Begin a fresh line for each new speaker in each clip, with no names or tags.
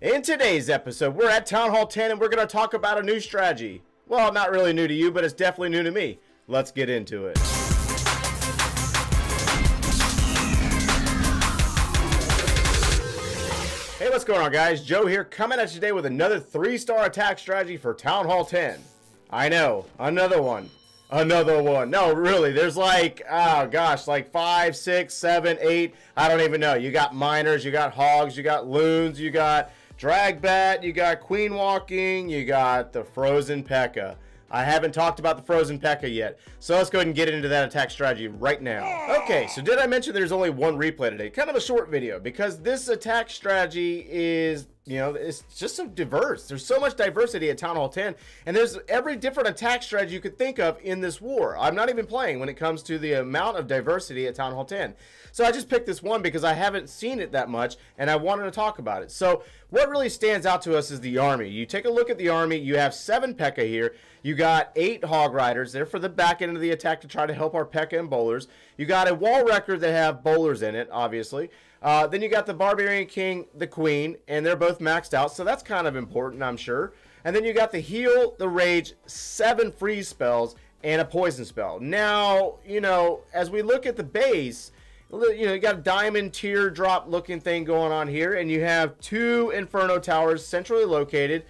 In today's episode, we're at Town Hall 10 and we're going to talk about a new strategy. Well, not really new to you, but it's definitely new to me. Let's get into it. Hey, what's going on, guys? Joe here, coming at you today with another 3-star attack strategy for Town Hall 10. I know, another one. No, really, there's like, oh gosh, like 5, 6, 7, 8, I don't even know. You got miners, you got hogs, you got loons, you got drag bat, you got queen walking, you got the frozen PEKKA. I haven't talked about the frozen PEKKA yet, so let's go ahead and get into that attack strategy right now. Okay, so did I mention there's only one replay today? Kind of a short video, because this attack strategy is, you know, it's just so diverse. There's so much diversity at Town Hall 10, and there's every different attack strategy you could think of in this war. I'm not even playing when it comes to the amount of diversity at Town Hall 10. So I just picked this one because I haven't seen it that much, and I wanted to talk about it. So what really stands out to us is the army. You take a look at the army, you have 7 PEKKA here. You got 8 Hog Riders. They're for the back end of the attack to try to help our PEKKA and bowlers. You got a Wall Wrecker that have bowlers in it, obviously. Then you got the Barbarian King, the Queen, and they're both maxed out, so that's kind of important, I'm sure. And then you got the Heal, the Rage, 7 freeze spells, and a poison spell. Now, you know, as we look at the base, you know, you got a diamond teardrop looking thing going on here, and you have 2 Inferno Towers centrally located,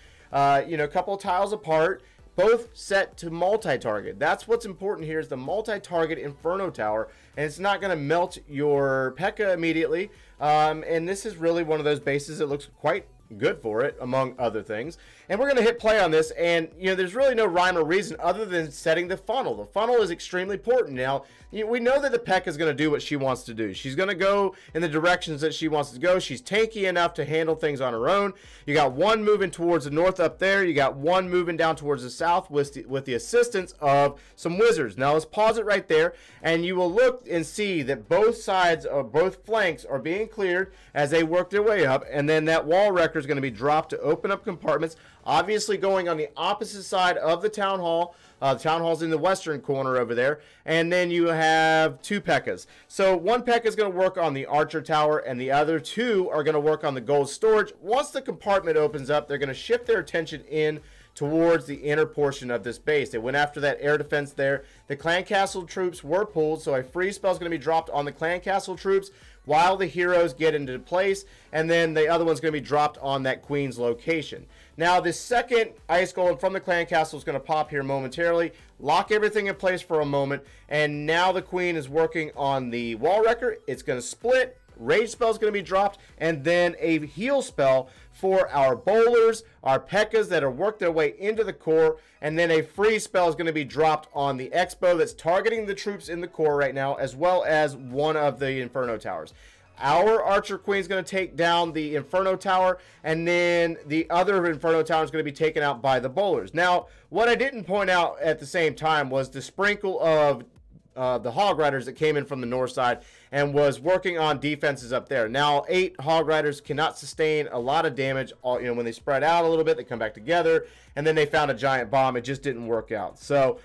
you know, a couple tiles apart, both set to multi-target. That's what's important here, is the multi-target Inferno Tower, and it's not going to melt your PEKKA immediately. And this is really one of those bases that looks quite good for it, among other things. And we're going to hit play on this, and you know, there's really no rhyme or reason other than setting the funnel. The funnel is extremely important. Now, we know that the PEKKA is going to do what she wants to do. She's going to go in the directions that she wants to go. She's tanky enough to handle things on her own. You got one moving towards the north up there. You got one moving down towards the south with the assistance of some wizards. Now, let's pause it right there, and you will look and see that both sides of both flanks are being cleared as they work their way up, and then that Wall Wrecker is going to be dropped to open up compartments, obviously going on the opposite side of the Town Hall. The Town Hall's in the western corner over there, and then you have 2 PEKKAs. So one PEKKA is going to work on the Archer Tower, and the other 2 are going to work on the gold storage. Once the compartment opens up, they're going to shift their attention in towards the inner portion of this base. They went after that air defense there. The Clan Castle troops were pulled, so a freeze spell is going to be dropped on the Clan Castle troops while the heroes get into place, and then the other one's going to be dropped on that Queen's location. Now, this second Ice Golem from the Clan Castle is going to pop here momentarily, lock everything in place for a moment, and now the Queen is working on the Wall Wrecker. It's going to split. Rage spell is going to be dropped, and then a heal spell for our bowlers, our PEKKAs that are worked their way into the core, and then a freeze spell is going to be dropped on the Expo that's targeting the troops in the core right now, as well as one of the Inferno Towers. Our Archer Queen is going to take down the Inferno Tower, and then the other Inferno Tower is going to be taken out by the bowlers. Now, what I didn't point out at the same time was the sprinkle of the Hog Riders that came in from the north side and was working on defenses up there. Now, 8 Hog Riders cannot sustain a lot of damage. You know, when they spread out a little bit, they come back together, and then they found a giant bomb. It just didn't work out. So,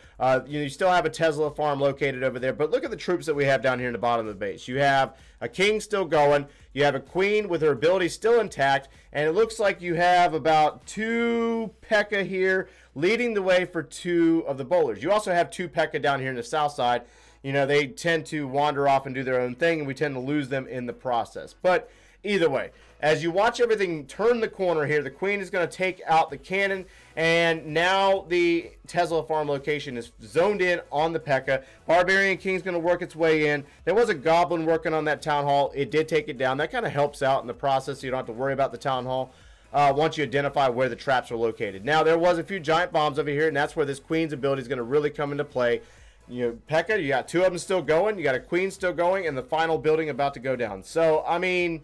you still have a Tesla farm located over there, but look at the troops that we have down here in the bottom of the base. You have a King still going. You have a Queen with her ability still intact, and it looks like you have about 2 PEKKA here leading the way for 2 of the bowlers. You also have 2 PEKKA down here in the south side. You know, they tend to wander off and do their own thing, and we tend to lose them in the process. But either way, as you watch everything turn the corner here, the Queen is going to take out the cannon, and now the Tesla farm location is zoned in on the PEKKA. Barbarian King's going to work its way in. There was a Goblin working on that Town Hall. It did take it down. That kind of helps out in the process, so you don't have to worry about the Town Hall once you identify where the traps are located. Now, there was a few giant bombs over here, and that's where this Queen's ability is going to really come into play. You know, PEKKA, you got 2 of them still going, you got a Queen still going, and the final building about to go down. So, I mean,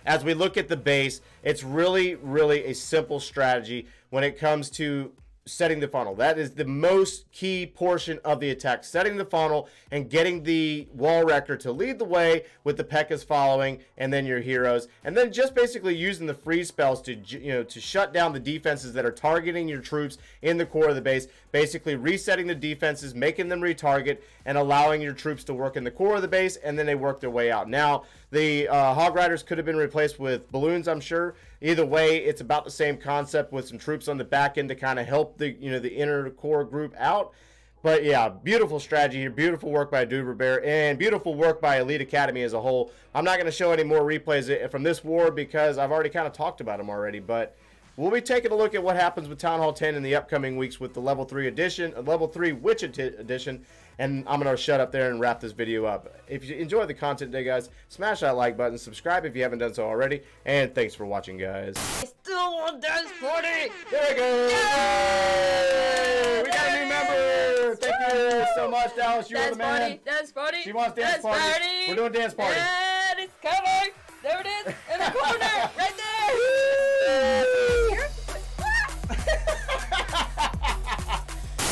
as we look at the base, it's really, really a simple strategy when it comes to setting the funnel. That is the most key portion of the attack, setting the funnel and getting the Wall Wrecker to lead the way with the PEKKAs following, and then your heroes, and then just basically using the freeze spells to, you know, to shut down the defenses that are targeting your troops in the core of the base, basically resetting the defenses, making them retarget, and allowing your troops to work in the core of the base, and then they work their way out. Now, The Hog Riders could have been replaced with balloons, I'm sure. Either way, it's about the same concept with some troops on the back end to kind of help the the inner core group out. But yeah, beautiful strategy here. Beautiful work by Duber Bear and beautiful work by Elite Academy as a whole. I'm not going to show any more replays from this war because I've already kind of talked about them already. But we'll be taking a look at what happens with Town Hall 10 in the upcoming weeks with the Level 3 edition, Level 3 Witch edition. And I'm going to shut up there and wrap this video up. If you enjoyed the content today, guys, smash that like button, subscribe if you haven't done so already, and thanks for watching, guys.
I still want dance party!
There we go! Yay! We got a new member! Thank you so much, Dallas. You are the man.
Dance party!
She wants dance party. We're doing dance party.
And it's coming! There it is! In the corner! Right there!